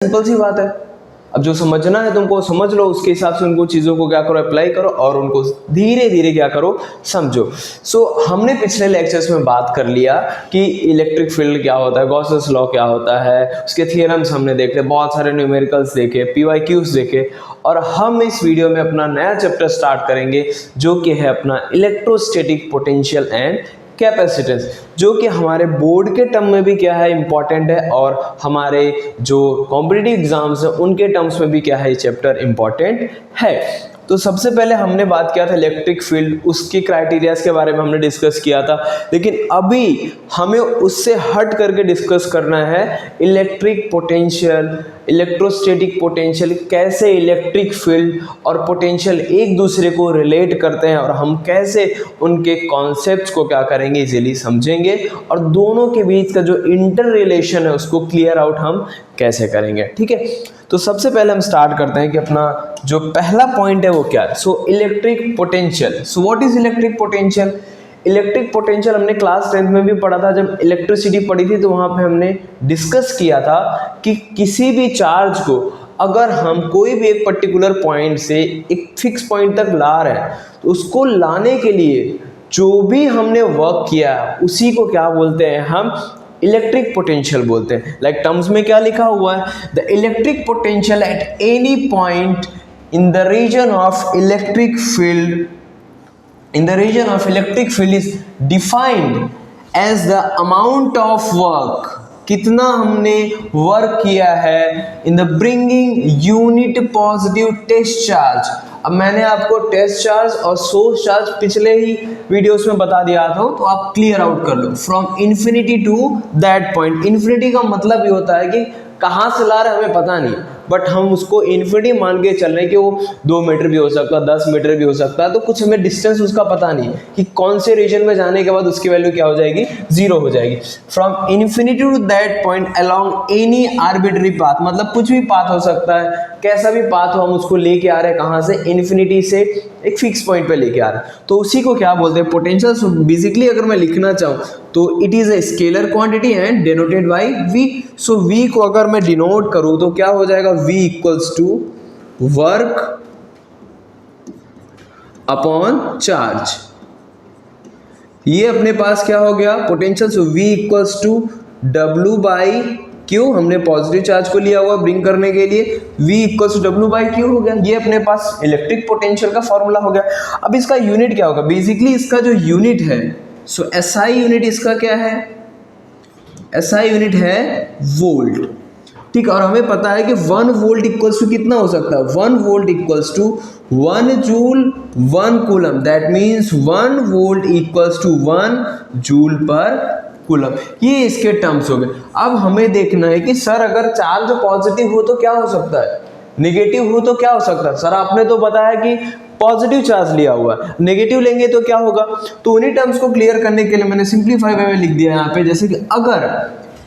Simple सी बात है। अब जो समझना है तुमको समझ लो, उसके हिसाब से उनको चीज़ों को क्या करो, अप्लाई करो और उनको धीरे धीरे क्या करो, समझो। हमने पिछले लेक्चर्स में बात कर लिया कि इलेक्ट्रिक फील्ड क्या होता है, गॉसेस लॉ क्या होता है, उसके थियरम्स हमने देखे, बहुत सारे न्यूमेरिकल्स देखे, PYQs देखे, और हम इस वीडियो में अपना नया चैप्टर स्टार्ट करेंगे जो कि है अपना इलेक्ट्रोस्टैटिक पोटेंशियल एंड कैपेसिटेंस, जो कि हमारे बोर्ड के टर्म में भी क्या है, इंपॉर्टेंट है, और हमारे जो कॉम्पिटिटिव एग्जाम्स हैं उनके टर्म्स में भी क्या है, चैप्टर इंपॉर्टेंट है। तो सबसे पहले हमने बात किया था इलेक्ट्रिक फील्ड, उसके क्राइटेरियाज के बारे में हमने डिस्कस किया था, लेकिन अभी हमें उससे हट करके डिस्कस करना है इलेक्ट्रिक पोटेंशियल, इलेक्ट्रोस्टैटिक पोटेंशियल, कैसे इलेक्ट्रिक फील्ड और पोटेंशियल एक दूसरे को रिलेट करते हैं और हम कैसे उनके कॉन्सेप्ट्स को क्या करेंगे, इजीली समझेंगे, और दोनों के बीच का जो इंटर रिलेशन है उसको क्लियर आउट हम कैसे करेंगे। ठीक है, तो सबसे पहले हम स्टार्ट करते हैं कि अपना जो पहला पॉइंट है वो क्या है। Electric potential. What is electric potential? Electric potential हमने क्लास 10th में भी पढ़ा था, जब इलेक्ट्रिसिटी पढ़ी थी, तो वहां पे हमने डिस्कस किया था कि किसी भी चार्ज को अगर हम कोई भी एक पर्टिकुलर पॉइंट से एक फिक्स पॉइंट तक ला रहे हैं, तो उसको लाने के लिए जो भी हमने वर्क किया है उसी को क्या बोलते हैं, हम इलेक्ट्रिक पोटेंशियल बोलते हैं। लाइक टर्म्स में क्या लिखा हुआ है, the electric potential at any point in the region of electric field, in the region of electric field is defined as the amount of work, कितना हमने वर्क किया है, in the bringing unit positive test charge। अब मैंने आपको test charge और source charge पिछले ही videos में बता दिया था, तो आप क्लियर आउट कर लो। From infinity to that point, infinity का मतलब ये होता है कि कहाँ से ला रहे हमें पता नहीं, बट हम उसको इन्फिनिटी मान के चल रहे हैं कि वो 2 मीटर भी हो सकता है, 10 मीटर भी हो सकता है, तो कुछ हमें डिस्टेंस उसका पता नहीं कि कौन से रीजन में जाने के बाद उसकी वैल्यू क्या हो जाएगी, 0 हो जाएगी। From infinity to that point along any arbitrary path, मतलब कुछ भी पाथ हो सकता है, कैसा भी पाथ हो, हम उसको लेके आ रहे हैं कहाँ से, इन्फिनिटी से एक फिक्स पॉइंट पे लेके आ रहे हैं, तो उसी को क्या बोलते हैं, पोटेंशियल। सो बेसिकली अगर मैं लिखना चाहूँ तो it is a scalar quantity and denoted by V। So V को अगर मैं डिनोट करूँ तो क्या हो जाएगा, V equals to work upon charge. ये अपने पास क्या हो गया, potential. So V equals to W by Q, हमने पॉजिटिव चार्ज को लिया हुआ ब्रिंग करने के लिए, V equals to W by Q हो गया। ये अपने पास इलेक्ट्रिक पोटेंशियल का फॉर्मूला हो गया। अब इसका यूनिट क्या होगा, बेसिकली इसका जो यूनिट है, सो SI यूनिट इसका क्या है, SI यूनिट है वोल्ट। ठीक, और हमें पता है कि 1 वोल्ट इक्वल्स टू कितना हो सकता है, 1 volt equals to 1 joule 1 coulomb, that means 1 volt equals to 1 joule per coulomb. ये इसके टर्म्स हो गए। अब हमें देखना है कि सर अगर चार्ज पॉजिटिव हो तो क्या हो सकता है, नेगेटिव हो तो क्या हो सकता है। सर आपने तो बताया कि पॉजिटिव चार्ज लिया हुआ है, नेगेटिव लेंगे तो क्या होगा। तो उन्हीं टर्म्स को क्लियर करने के लिए मैंने सिंप्लीफाई वे में लिख दिया यहाँ पे, जैसे कि अगर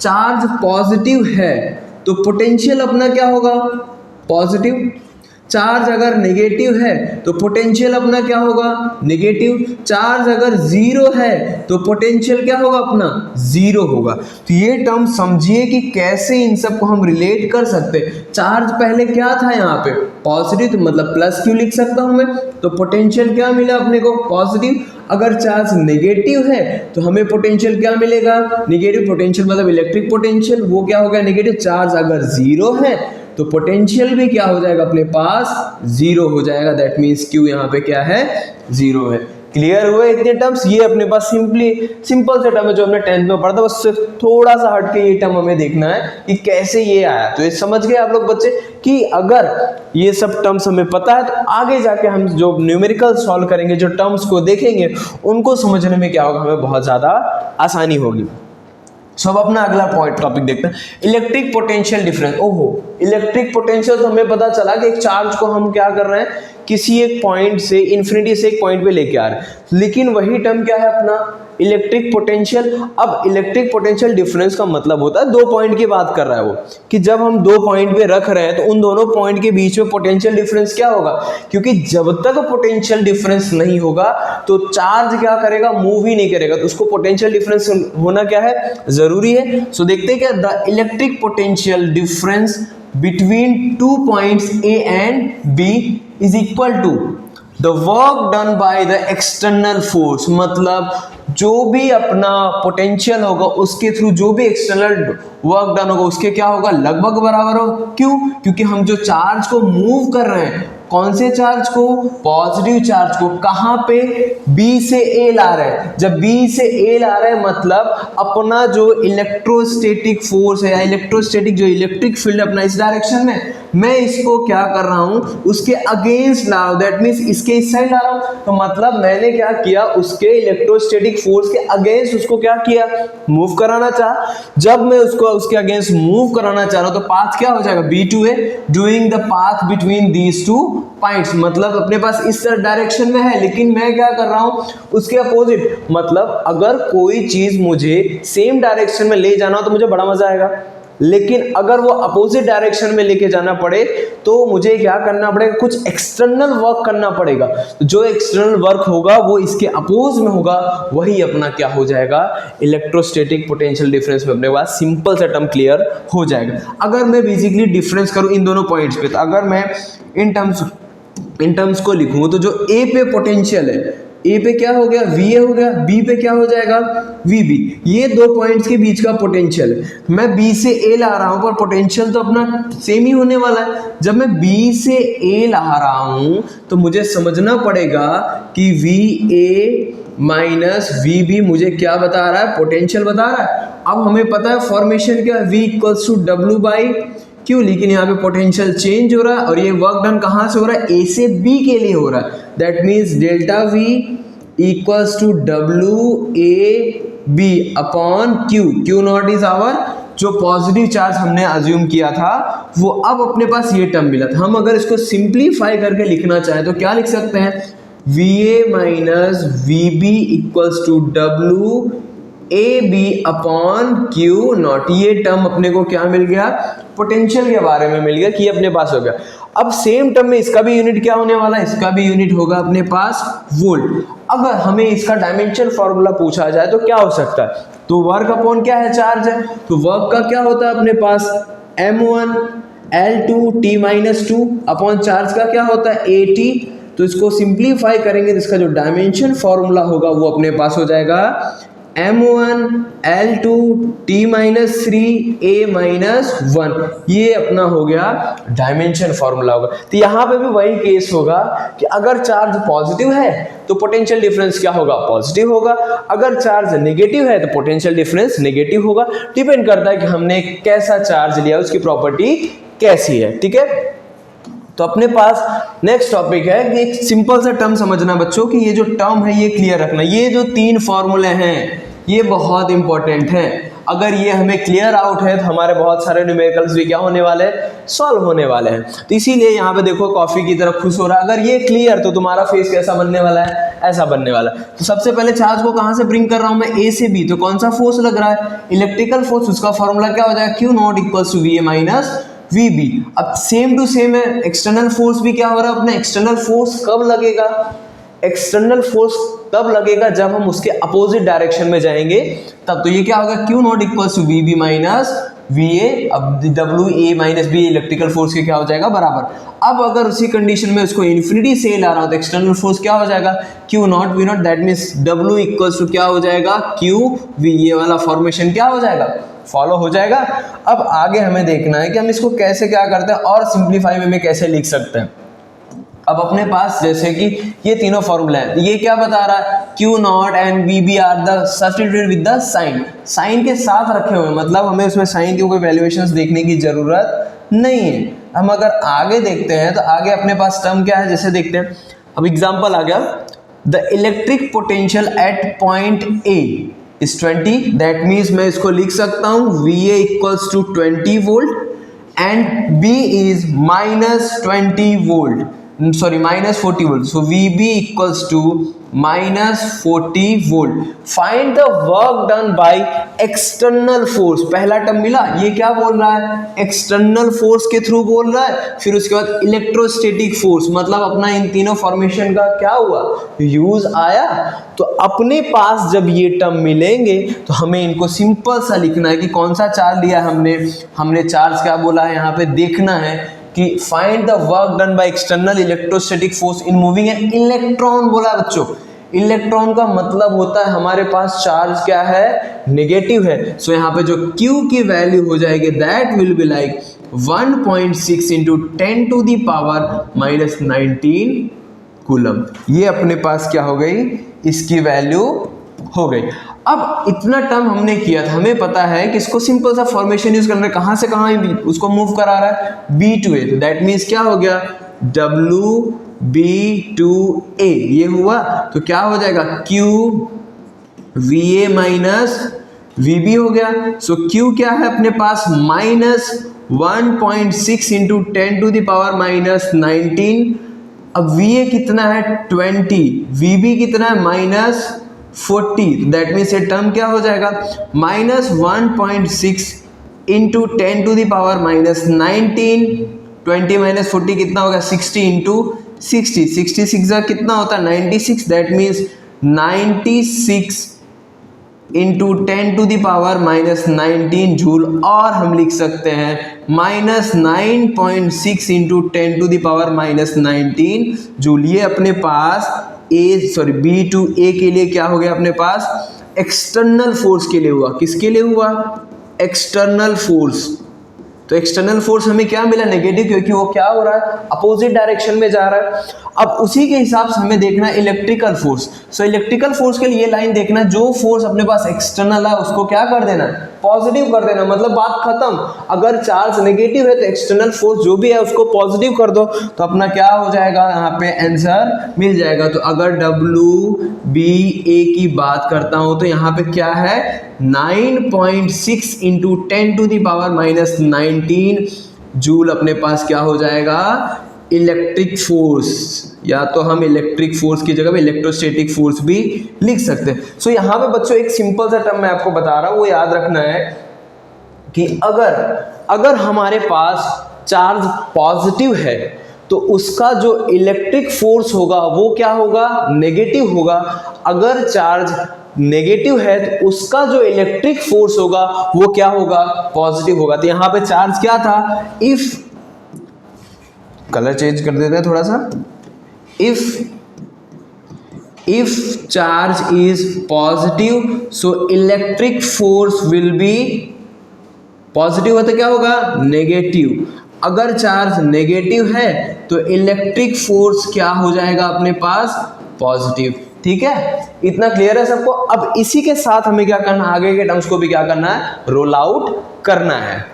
चार्ज पॉजिटिव है तो पोटेंशियल अपना क्या होगा, पॉजिटिव। चार्ज अगर नेगेटिव है तो पोटेंशियल अपना क्या होगा, नेगेटिव। चार्ज अगर 0 है तो पोटेंशियल क्या होगा, अपना 0 होगा। तो ये टर्म समझिए कि कैसे इन सब को हम रिलेट कर सकते हैं। चार्ज पहले क्या था यहाँ पे, पॉजिटिव, तो मतलब प्लस Q लिख सकता हूं मैं, तो पोटेंशियल क्या मिला अपने को, पॉजिटिव। अगर चार्ज नेगेटिव है तो हमें पोटेंशियल क्या मिलेगा, नेगेटिव। पोटेंशियल मतलब इलेक्ट्रिक पोटेंशियल, वो क्या हो गया, नेगेटिव। चार्ज अगर 0 है तो पोटेंशियल भी क्या हो जाएगा, अपने पास 0 हो जाएगा, दैट मीन्स Q यहाँ पे क्या है, 0 है। क्लियर हुए इतने टर्म्स। ये अपने पास सिंपल से टर्म है जो हमने 10th में पढ़ा था, बस सिर्फ थोड़ा सा हट के ये टर्म हमें देखना है कि कैसे ये आया। तो ये समझ गए आप लोग बच्चे कि अगर ये सब टर्म्स हमें पता है तो आगे जाके हम जो न्यूमेरिकल सॉल्व करेंगे, जो टर्म्स को देखेंगे, उनको समझने में क्या होगा, हमें बहुत ज्यादा आसानी होगी। अब अपना अगला पॉइंट टॉपिक देखते हैं, इलेक्ट्रिक पोटेंशियल डिफरेंस। ओहो, इलेक्ट्रिक पोटेंशियल तो हमें पता चला कि एक चार्ज को हम क्या कर रहे हैं, किसी एक पॉइंट से इन्फिनिटी से एक पॉइंट पे लेके आ रहे हैं, लेकिन वही टर्म क्या है अपना इलेक्ट्रिक पोटेंशियल। अब इलेक्ट्रिक पोटेंशियल डिफरेंस का मतलब होता है दो पॉइंट की बात कर रहा है वो, कि जब हम दो पॉइंट पे रख रहे हैं तो उन दोनों पॉइंट के बीच में पोटेंशियल डिफरेंस क्या होगा, क्योंकि जब तक पोटेंशियल डिफरेंस नहीं होगा तो चार्ज क्या करेगा, मूव ही नहीं करेगा, तो उसको पोटेंशियल डिफरेंस होना क्या है, जरूरी है। सो देखते हैं क्या, the electric potential difference between 2 points A and B is equal to the work done by the external force। मतलब जो भी अपना पोटेंशियल होगा उसके थ्रू जो भी एक्सटर्नल वर्क डन होगा उसके क्या होगा, लगभग बराबर हो। क्यों, क्योंकि हम जो चार्ज को मूव कर रहे हैं, कौन से चार्ज को, पॉजिटिव चार्ज को, कहां पे, B से A ला रहे हैं। जब B से A ला रहे हैं मतलब अपना जो इलेक्ट्रोस्टैटिक फोर्स है या इलेक्ट्रोस्टैटिक जो इलेक्ट्रिक फील्ड अपना इस डायरेक्शन में, मैं इसको क्या कर रहा हूं, उसके अगेंस्ट ला रहा हूं, दैट मीन्स इसके इस साइड ला रहा हूं। तो मतलब मैंने क्या किया, उसके इलेक्ट्रोस्टैटिक फोर्स के अगेंस्ट उसको क्या किया, मूव कराना चाहा। जब मैं उसको उसके अगेंस्ट मूव कराना चाह रहा हूं तो पाथ क्या हो जाएगा, B2 है, doing the path between these two points. मतलब अपने पास इस डायरेक्शन में है लेकिन मैं क्या कर रहा हूं, उसके अपोजिट। मतलब अगर कोई चीज मुझे सेम डायरेक्शन में ले जाना हो तो मुझे बड़ा मजा आएगा, लेकिन अगर वो अपोजिट डायरेक्शन में लेके जाना पड़े तो मुझे क्या करना पड़ेगा, कुछ एक्सटर्नल वर्क करना पड़ेगा। तो जो एक्सटर्नल वर्क होगा वो इसके अपोज में होगा, वही अपना क्या हो जाएगा, इलेक्ट्रोस्टैटिक पोटेंशियल डिफरेंस में अपने पास सिंपल सा टर्म क्लियर हो जाएगा। अगर मैं बेसिकली डिफरेंस करूं इन दोनों पॉइंट्स पे, तो अगर मैं इन टर्म्स को लिखूं तो जो ए पे पोटेंशियल है, ए पे क्या हो गया, वी ए हो गया, बी पे क्या हो जाएगा, वी बी। ये दो पॉइंट्स के बीच का पोटेंशियल है। मैं बी से ए ला रहा हूं पर पोटेंशियल तो अपना सेम ही होने वाला है। जब मैं बी से ए ला रहा हूं तो मुझे समझना पड़ेगा कि V A minus V B मुझे क्या बता रहा है, पोटेंशियल बता रहा है। अब हमें पता है फॉर्मेशन क्या है, V equals to W by Q, लेकिन यहाँ पे पोटेंशियल चेंज हो रहा है और ये वर्क डन कहाँ से हो रहा है, ए से बी के लिए हो रहा है। That means delta V equals to W A B upon Q. Q naught is our जो पॉजिटिव चार्ज हमने अज्यूम किया था वो, अब अपने पास ये टर्म मिला था। हम अगर इसको सिंप्लीफाई करके लिखना चाहें तो क्या लिख सकते हैं, V A minus V B equals to W A B upon Q naught. ये टर्म अपने को क्या मिल गया, पोटेंशियल के बारे में मिल गया कि ये अपने पास हो गया। अब सेम टर्म में इसका भी यूनिट क्या होने वाला है, इसका भी यूनिट होगा अपने पास वोल्ट। अगर हमें इसका डायमेंशन फॉर्मूला पूछा जाए तो क्या हो सकता है, तो वर्क अपॉन क्या है, चार्ज है, तो वर्क का क्या होता है अपने पास m1 L2 T-2 upon charge का क्या होता है AT। तो इसको सिंप्लीफाई करेंगे तो इसका जो डायमेंशन फॉर्मूला होगा वो अपने पास हो जाएगा m1 L2 T-3 A-1। ये अपना हो गया डायमेंशन फॉर्मूला होगा। तो यहाँ पे भी वही केस होगा कि अगर चार्ज पॉजिटिव है तो पोटेंशियल डिफरेंस क्या होगा, पॉजिटिव होगा। अगर चार्ज नेगेटिव है तो पोटेंशियल डिफरेंस नेगेटिव होगा। डिपेंड करता है कि हमने कैसा चार्ज लिया, उसकी प्रॉपर्टी कैसी है, ठीक है। तो अपने पास नेक्स्ट टॉपिक है कि एक सिंपल सा टर्म समझना बच्चों कि ये जो टर्म है ये क्लियर रखना। ये जो तीन फॉर्मूले हैं ये बहुत इंपॉर्टेंट हैं। अगर ये हमें क्लियर आउट है तो हमारे बहुत सारे न्यूमेरिकल्स भी क्या होने वाले हैं, सॉल्व होने वाले हैं। तो इसीलिए यहाँ पे देखो कॉफी की तरफ खुश हो रहा है। अगर ये क्लियर तो तुम्हारा फेस कैसा बनने वाला है, ऐसा बनने वाला है। तो सबसे पहले चार्ज को कहाँ से ब्रिंग कर रहा हूँ मैं, ए से बी। तो कौन सा फोर्स लग रहा है, इलेक्ट्रिकल फोर्स। उसका फॉर्मूला क्या हो जाएगा, Q not equals to V A minus V B. अब सेम टू सेम है, एक्सटर्नल फोर्स भी क्या हो रहा है अपना, एक्सटर्नल फोर्स कब लगेगा, एक्सटर्नल फोर्स तब लगेगा जब हम उसके अपोजिट डायरेक्शन में जाएंगे तब। तो ये क्या होगा, Q not equals to V B minus V A. अब W A minus B electrical force के क्या हो जाएगा, बराबर। अब अगर उसी कंडीशन में उसको इन्फिनिटी से ला रहा हो तो एक्सटर्नल फोर्स क्या हो जाएगा, Q naught V naught. That means W equals to क्या हो जाएगा, क्यू वी। ये वाला फॉर्मेशन क्या हो जाएगा, फॉलो हो जाएगा। अब आगे हमें देखना है कि हम इसको कैसे क्या करते हैं और सिंप्लीफाई में कैसे लिख सकते हैं। अब अपने पास जैसे कि ये तीनों फॉर्मूला है, ये क्या बता रहा है, Q naught and V B are the substituted with the sign. Sign के साथ रखे हुए, मतलब हमें उसमें साइन की कोई वैल्यूएशंस देखने की जरूरत नहीं है। हम अगर आगे देखते हैं तो आगे अपने पास टर्म क्या है, जैसे देखते हैं। अब एग्जांपल आ गया, the electric potential at point A is 20। That means मैं इसको लिख सकता हूँ V A equals to 20 volt and B is minus 20 volt. Sorry -40 volt, so VB equals to -40 volt. Find the work done by external force, पहला term मिला, ये क्या बोल रहा है, एक्सटर्नल फोर्स के थ्रू बोल रहा है। फिर उसके बाद इलेक्ट्रोस्टैटिक फोर्स, मतलब अपना इन तीनों फॉर्मेशन का क्या हुआ, यूज आया। तो अपने पास जब ये टर्म मिलेंगे तो हमें इनको सिंपल सा लिखना है कि कौन सा चार्ज लिया हमने चार्ज क्या बोला है यहाँ पे देखना है कि find the work done by external electrostatic force in moving an electron बोला है बच्चों। इलेक्ट्रॉन का मतलब होता है हमारे पास चार्ज क्या है, नेगेटिव है। सो यहाँ पे जो Q की वैल्यू हो जाएगी that will be like 1.6 into 10 to the power -19 coulomb. ये अपने पास क्या हो गई, इसकी वैल्यू हो गई। अब इतना टर्म हमने किया था, हमें पता है कि इसको सिंपल सा फॉर्मेशन यूज करना है, कहां से कहां उसको मूव करा रहा है, B to A। तो दैट मीन्स क्या हो गया, WB to A, ये हुआ तो क्या हो जाएगा, Q VA माइनस VB हो गया। सो Q क्या है अपने पास, -1.6 इंटू 10 टू द पावर -19। अब VA कितना है 20, VB कितना है -40, दैट मीन्स ये टर्म क्या हो जाएगा, -1.6 into 10 to the power -19, 20 minus 40 कितना होगा, 60 इंटू 60, 66 कितना होता है 96, that means 96 into 10 to the power -19 joule. और हम लिख सकते हैं -9.6 into 10 to the power -19 joule. ये अपने पास B to A के लिए क्या हो गया अपने पास, एक्सटर्नल फोर्स के लिए हुआ। किसके लिए हुआ, एक्सटर्नल फोर्स। तो एक्सटर्नल फोर्स हमें क्या मिला, नेगेटिव, क्योंकि वो क्या हो रहा है, अपोजिट डायरेक्शन में जा रहा है। अब उसी के हिसाब से हमें देखना है electrical force. So electrical force के लिए ये लाइन देखना, जो फोर्स अपने पास एक्सटर्नल है उसको क्या कर देना, पॉजिटिव कर देना, मतलब बात खत्म। अगर चार्ज नेगेटिव है तो एक्सटर्नल फोर्स जो भी है उसको पॉजिटिव कर दो, तो अपना क्या हो जाएगा, यहाँ पे आंसर मिल जाएगा। तो अगर WBA की बात करता हूं तो यहाँ पे क्या है, 9.6 into 10 to the power -19 joule अपने पास क्या हो जाएगा, इलेक्ट्रिक फोर्स। या तो हम इलेक्ट्रिक फोर्स की जगह पे इलेक्ट्रोस्टैटिक फोर्स भी लिख सकते हैं। सो यहाँ पे बच्चों एक सिंपल सा टर्म मैं आपको बता रहा हूँ, वो याद रखना है कि अगर हमारे पास चार्ज पॉजिटिव है तो उसका जो इलेक्ट्रिक फोर्स होगा वो क्या होगा, नेगेटिव होगा। अगर चार्ज नेगेटिव है तो उसका जो इलेक्ट्रिक फोर्स होगा वो क्या होगा, पॉजिटिव होगा। तो यहाँ पे चार्ज क्या था, इफ, कलर चेंज कर देते हैं थोड़ा सा, if charge is positive so electric force will be positive है तो क्या होगा, नेगेटिव। अगर चार्ज नेगेटिव है तो इलेक्ट्रिक फोर्स क्या हो जाएगा अपने पास, पॉजिटिव। ठीक है, इतना क्लियर है सबको। अब इसी के साथ हमें क्या करना है, आगे के टर्म्स को भी क्या करना है, रोल आउट करना है।